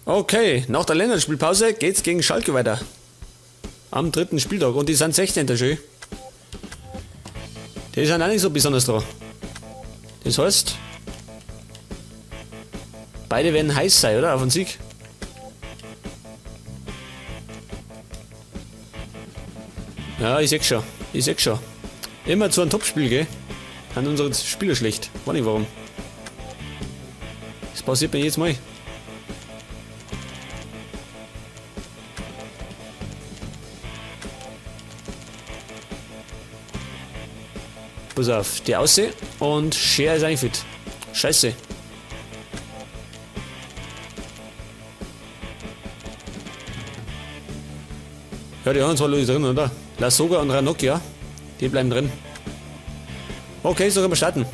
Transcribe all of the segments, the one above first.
Okay, nach der Länderspielpause geht's gegen Schalke weiter. Am 3. Spieltag und die sind 16. schön. Die sind auch nicht so besonders dran. Das heißt, beide werden heiß sein, oder? Auf den Sieg. Ja, ich seh's schon. Ich seh's schon. Immer zu einem Topspiel, gell? Haben unsere Spieler schlecht. Weiß nicht warum. Das passiert mir jedes Mal. Pass auf, die Aussehen und Scher ist eigentlich fit. Scheiße. Ja, die anderen zwei Leute drin, oder? Lasogga und Ranocchia, die bleiben drin. Okay, so können wir starten.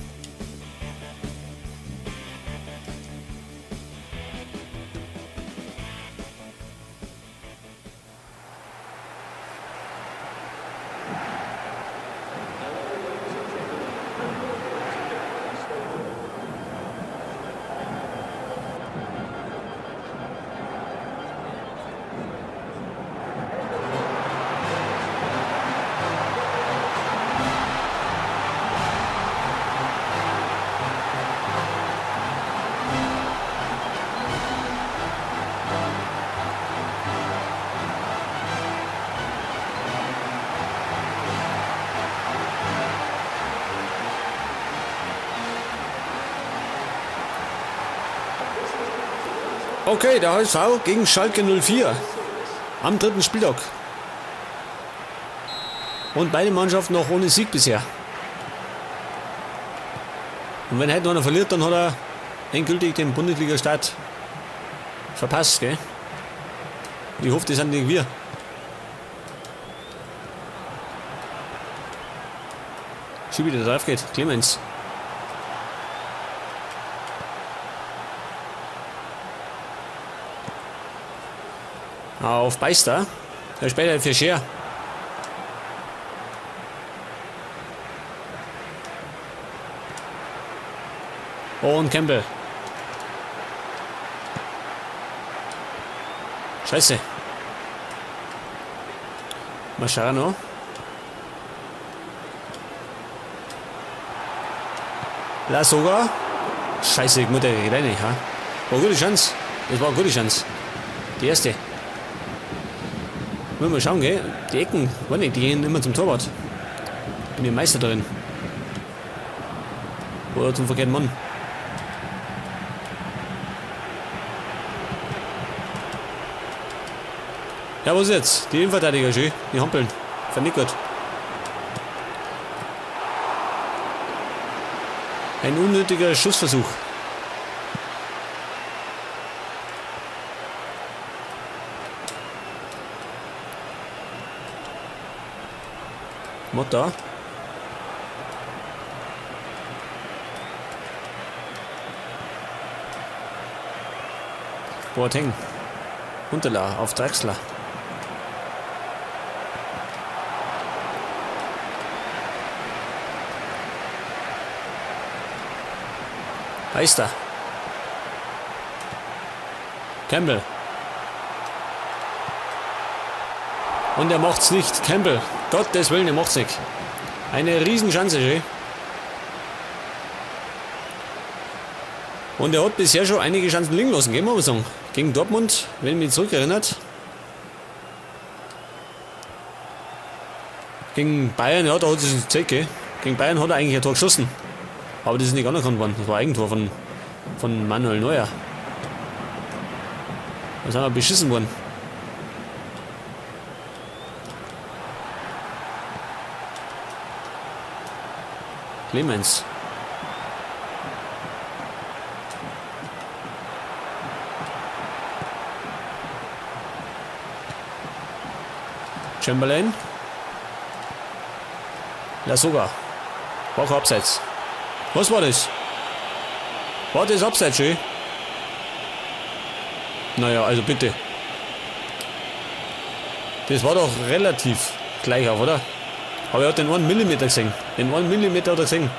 Okay, der HSV gegen Schalke 04 am 3. Spieltag. Und beide Mannschaften noch ohne Sieg bisher. Und wenn heute einer verliert, dann hat er endgültig den Bundesliga-Start verpasst, gell? Ich hoffe, das sind nicht wir. Schon wieder drauf geht, Clemens. Auf Beister. Der später für Scher. Und Campbell. Scheiße. Mascherano. Lasogga. Scheiße, ich muss der rein, ha? War eine gute Chance. Das war eine gute Chance. Die erste. Wollen wir schauen, gell? Die Ecken, die gehen immer zum Torwart. Bin ich Meister drin. Oder zum verkehrten Mann. Ja, was ist jetzt? Die Innenverteidiger, schön. Die hampeln. Vernickert. Ein unnötiger Schussversuch. Motta. Boateng. Huntelaar auf Drexler. Beister. Campbell. Und er macht's nicht. Campbell. Gottes Willen, er macht's nicht. Eine Riesenchance, schön. Und er hat bisher schon einige Chancen liegen lassen, gehen wir mal sagen. Gegen Dortmund, wenn mich zurückerinnert. Gegen Bayern, ja, da hat es gezeigt, gell. Gegen Bayern hat er eigentlich ein Tor geschossen. Aber das ist nicht anerkannt worden. Das war ein Eigentor von Manuel Neuer. Da sind wir beschissen worden. Clemens. Chamberlain. Lasogga. War kein Abseits. Was war das? War das Abseits schön? Naja, also bitte. Das war doch relativ gleich auf, oder? Aber er hat den 1 mm gesehen. Den 1 mm hat er gesehen.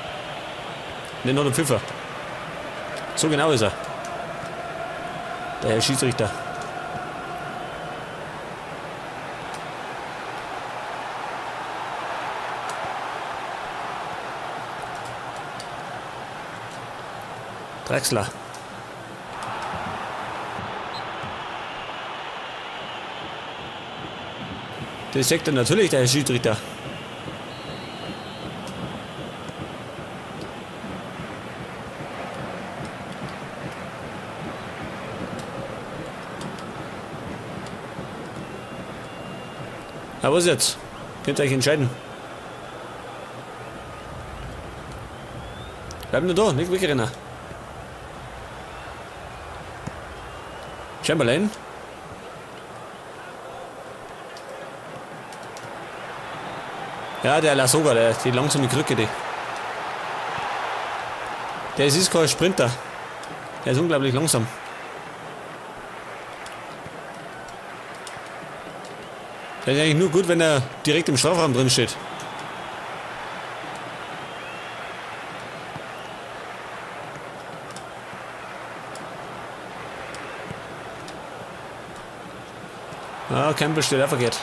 Den hat er Pfiffer. So genau ist er. der Herr Schiedsrichter. Draxler. Das sagt dann natürlich der Herr Schiedsrichter. Ja, was jetzt? Könnt ihr euch entscheiden. Bleib nur da, nicht wegrennen. Chamberlain. Ja, der Lasogga, die langsame Krücke, die. Der ist kein Sprinter. Der ist unglaublich langsam. Der ist eigentlich nur gut, wenn er direkt im Strafraum drin steht. Ah, Campbell steht auch verkehrt.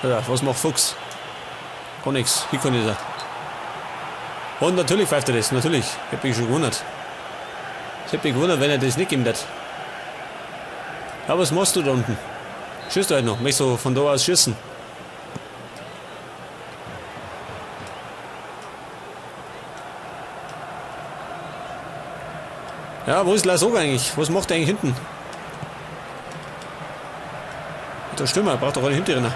Ja, was macht Fuchs? Gar nichts. Hier kann ich da. Und natürlich pfeift er das. Natürlich. Hätte mich schon gewundert. Ich hätte mich gewundert, wenn er das nicht gegeben hat. Ja, was machst du da unten? Schießt du halt noch? Möchtest du von da aus schießen? Ja, wo ist Lasogga eigentlich? Was macht er eigentlich hinten? Der Stürmer braucht doch einen Hinterrinner.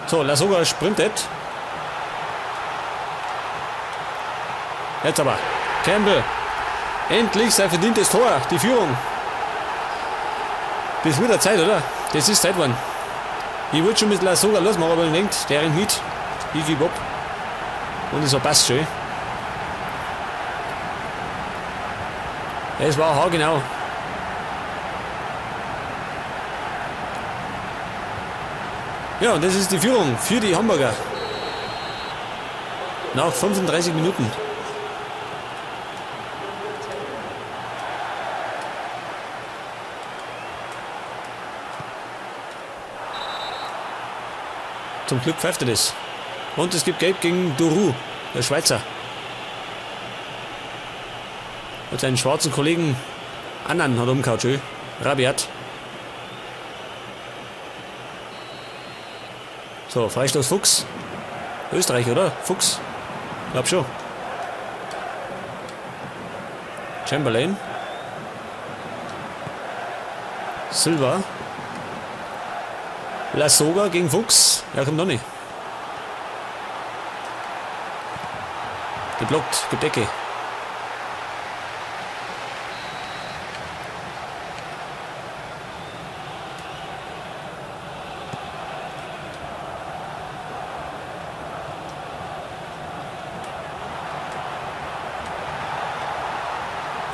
So, Lasogga sprintet. Jetzt aber. Campbell. Endlich sein verdientes Tor. Die Führung. Das wird der Zeit, oder? Das ist Zeit geworden. Ich wollte schon mit Lasogga losmachen, aber ich denke, der rennt mit. Ich gebe ab. Und so passt schön. Es war haargenau. Ja, und das ist die Führung für die Hamburger. Nach 35 Minuten. Zum Glück pfeift er das. Und es gibt Gelb gegen Doru, der Schweizer. Hat seinen schwarzen Kollegen Annan hat umgehauen, schön. Rabiat. So, Freistoß Fuchs. Österreich, oder? Fuchs. Glaub schon. Chamberlain. Silva. Lasogga gegen Fuchs. Ja, kommt noch nicht. Geblockt, gibt Ecke.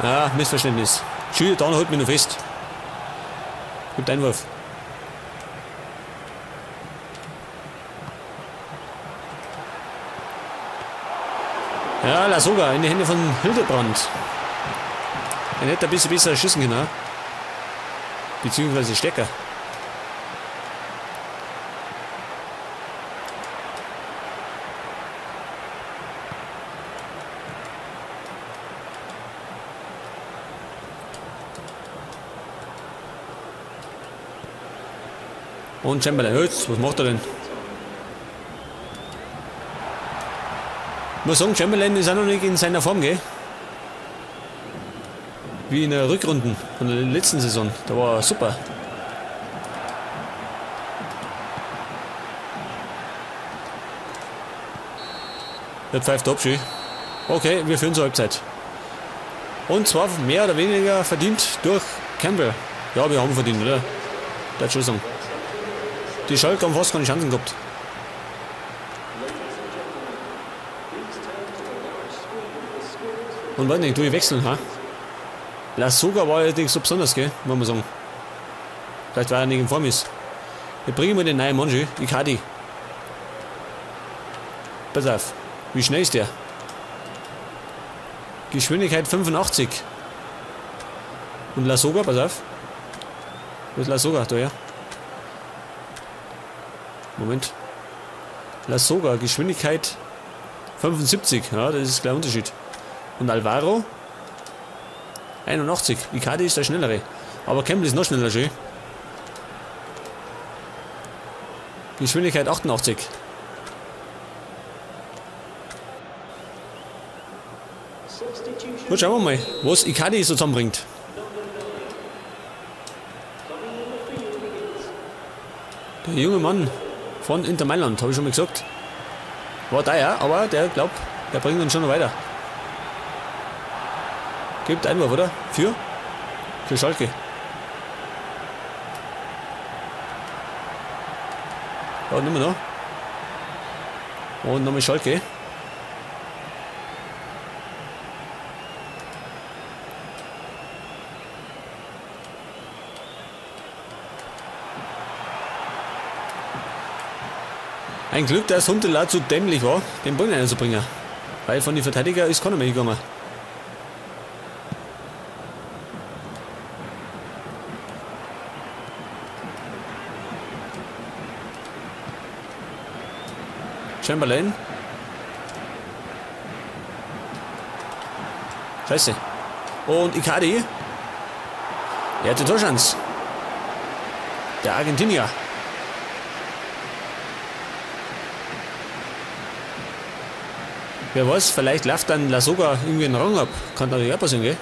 Ja, Missverständnis. Schüler, da holt mich noch fest. Gibt Einwurf. Ja, Lasogga in die Hände von Hildebrand. Er hätte ein bisschen besser schießen können. Beziehungsweise Stecker. Und Chamberlain, jetzt, was macht er denn? Ich muss sagen, Chamberlain ist auch noch nicht in seiner Form, gell? Wie in der Rückrunden von der letzten Saison. Da war er super. Der pfeift ab, schön. Okay, wir führen zur Halbzeit. Und zwar mehr oder weniger verdient durch Campbell. Ja, wir haben verdient, oder? Der hat schon sagen. Die Schalke haben fast keine Chancen gehabt. Und warte nicht, du wechseln, ha? Lasogga war allerdings so besonders, gell? Muss man sagen. Vielleicht weil er nicht in Form ist. Wir bringen mal den neuen Mann, Icardi. Pass auf. Wie schnell ist der? Geschwindigkeit 85. Und Lasogga, pass auf. Wo ist Lasogga? Da, ja. Moment. Lasogga, Geschwindigkeit 75. Ja, das ist klar Unterschied. Und Alvaro 81. Icardi ist der schnellere. Aber Campbell ist noch schneller schön. Geschwindigkeit 88. Gut, schauen wir mal, was Icardi so zusammenbringt. Der junge Mann von Inter Mailand, habe ich schon mal gesagt. War da ja, aber der glaubt, der bringt uns schon noch weiter. Gibt Einwurf, oder? Für Schalke. Ja, nehmen wir noch. Und nochmal Schalke. Ein Glück, dass Huntelaar zu dämlich war, den Ball reinzubringen. Weil von den Verteidigern ist keiner mehr gegangen. Chamberlain. Scheiße. Und Icardi. Er hatte Torchance. Der Argentinier. Wer weiß, vielleicht läuft dann Lasogga irgendwie einen Rang ab. Kann natürlich auch passieren, gell?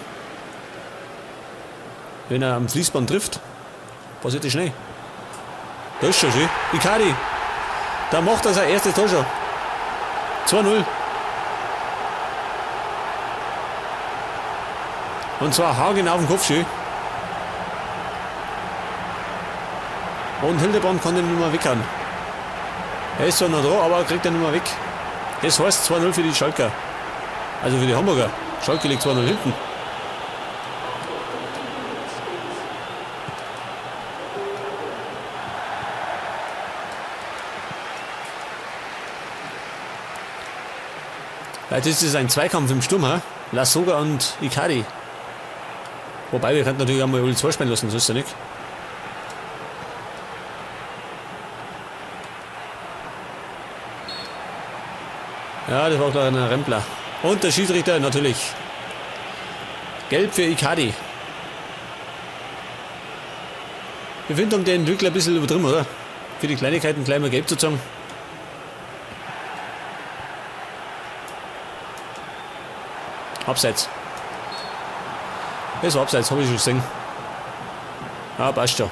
Wenn er am Fließband trifft, passiert das schnell. Da ist schon schön. Icardi. Da macht er sein erstes Tor schon. 2-0. Und zwar haargenau auf dem Kopf schön. Und Hildebrand kann den nicht mehr weghauen. Er ist zwar noch da, aber er kriegt den nicht mehr weg. Das heißt 2-0 für die Schalker. Also für die Hamburger. Schalke liegt 2-0 hinten. Jetzt ist es ein Zweikampf im Sturm, ha? Lasogga und Icardi. Wobei, wir könnten natürlich auch mal Uli 2 spielen lassen, so ist ja nicht. Ja, das war klar ein Rempler. Und der Schiedsrichter natürlich. Gelb für Icardi. Wir finden um den Entwickler ein bisschen übertrieben, oder? Für die Kleinigkeiten gleich mal gelb zu zeigen. Abseits. Das war Abseits, habe ich schon gesehen. Ah, passt schon.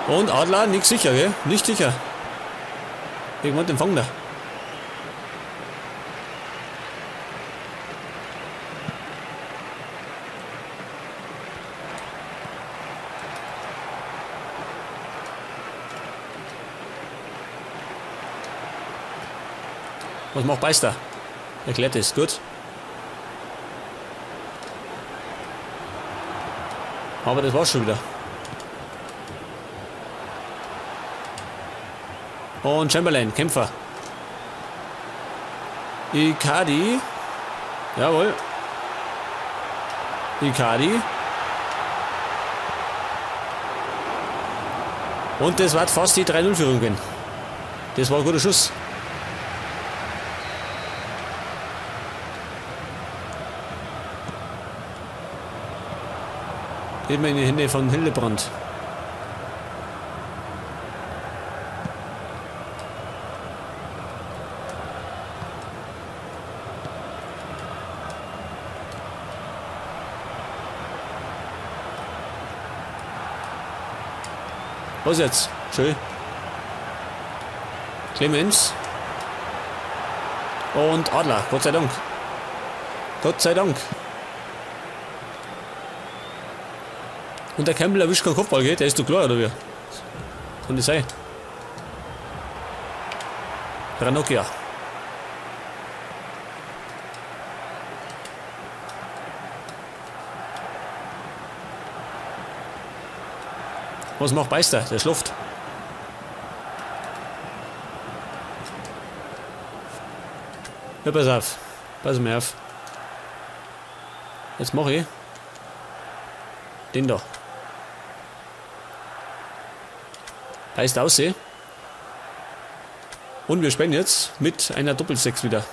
Und Adler, nicht sicher, gell? Nicht sicher. Irgendwann den Fang da. Was macht Beister? Erklärt es, gut. Aber das war's schon wieder. Und Chamberlain, Kämpfer. Icardi. Jawohl. Icardi. Und das war fast die 3-0-Führung. Das war ein guter Schuss. Geht mir in die Hände von Hildebrand. Was jetzt? Schön. Clemens. Und Adler. Gott sei Dank. Gott sei Dank. Und der Campbell erwischt keinen Kopfball, geht? Der ist doch klar, oder wie? Kann das sein? Ranocchia. Was macht Beister? Der schläft. Ja, pass auf. Pass mir auf. Jetzt mache ich den da. Heißt aussehen. Und wir spielen jetzt mit einer Doppel-6 wieder.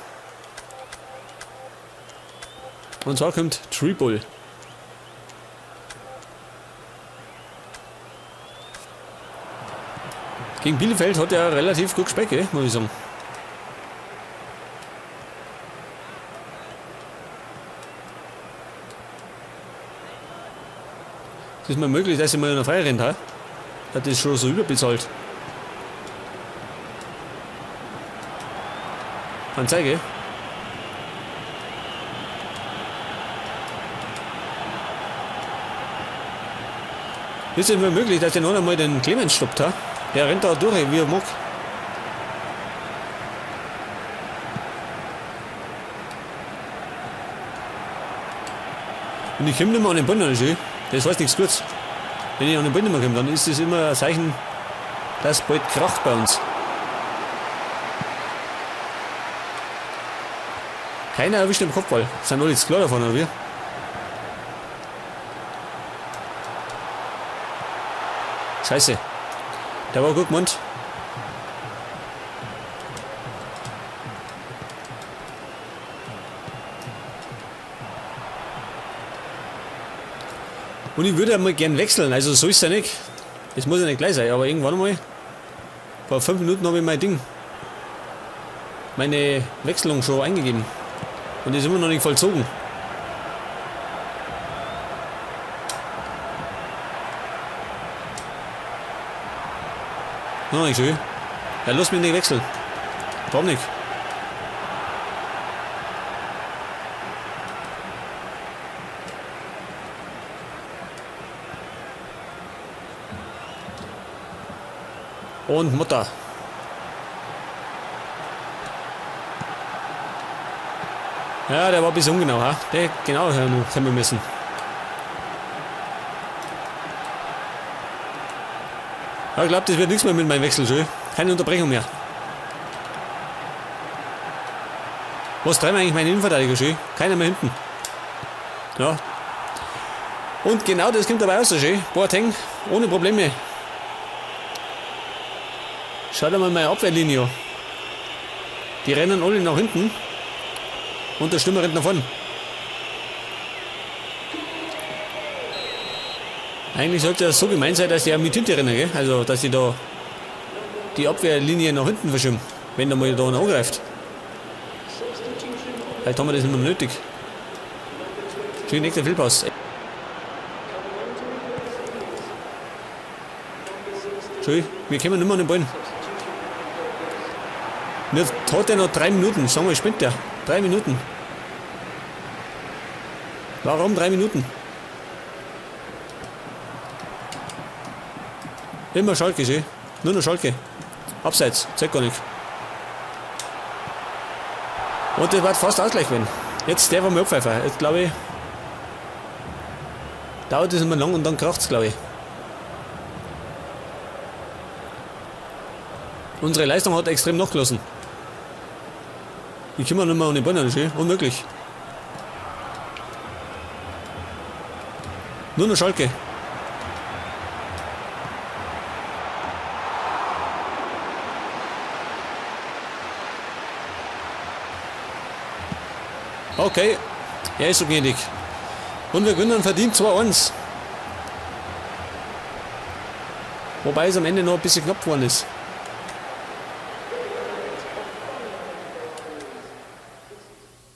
Und zwar kommt Triple. Gegen Bielefeld hat er relativ gut gespielt, muss ich sagen. Es ist mir möglich, dass ich mal in der Freie rennt, ha? Hat das schon so überbezahlt. Anzeige. Ist es mir möglich, dass der noch einmal den Clemens stoppt, ha? Der rennt da durch, wie er mag. Und ich komme nicht mehr an den Ball an, das heißt nichts Gutes. Wenn ich an den Ball nicht mehr komme, dann ist das immer ein Zeichen, dass bald kracht bei uns. Keiner erwischt den Kopfball. Sind alle jetzt klar davon, oder wie? Scheiße. Der war gut gemeint. Und ich würde einmal gern wechseln, also so ist es ja nicht. Das muss ja nicht gleich sein, aber irgendwann mal. Vor 5 Minuten habe ich mein Ding. Meine Wechselung schon eingegeben. Und die ist immer noch nicht vollzogen. Noch nicht schön. Ja, lass mich nicht wechseln. Warum nicht? Und Mutter. Ja, der war ein bisschen ungenau, ha? Der genau können wir müssen. Ja, ich glaube, das wird nichts mehr mit meinem Wechsel, schön. Keine Unterbrechung mehr. Was treiben eigentlich meine Innenverteidiger, schön? Keiner mehr hinten. Ja. Und genau das kommt dabei raus, schön. Boateng, ohne Probleme. Schaut mal meine Abwehrlinie an. Die rennen alle nach hinten. Und der Stürmer rennt nach vorne. Eigentlich sollte das so gemeint sein, dass die auch mit hinten rennen, gell? Also, dass sie da die Abwehrlinie nach hinten verschieben, wenn der mal da noch angreift. Vielleicht haben wir das nicht mehr nötig. Schön, nächster Fehlpass. Schön, wir kommen nicht mehr an den Ball. Jetzt hat er noch 3 Minuten. Sagen wir, spinnt der. 3 Minuten. Warum 3 Minuten? Immer Schalke, schön. Nur noch Schalke. Abseits, zeigt gar nicht. Und das wird fast Ausgleich werden. Jetzt der war mir Abpfeifer. Jetzt glaube ich, dauert das immer lang und dann kracht es, glaube ich. Unsere Leistung hat extrem nachgelassen. Ich komme nicht mehr an den Ball ran, schön. Unmöglich. Nur noch Schalke. Okay, er ist so gnädig. Und wir gewinnen verdient 2-1. Wobei es am Ende noch ein bisschen knapp geworden ist.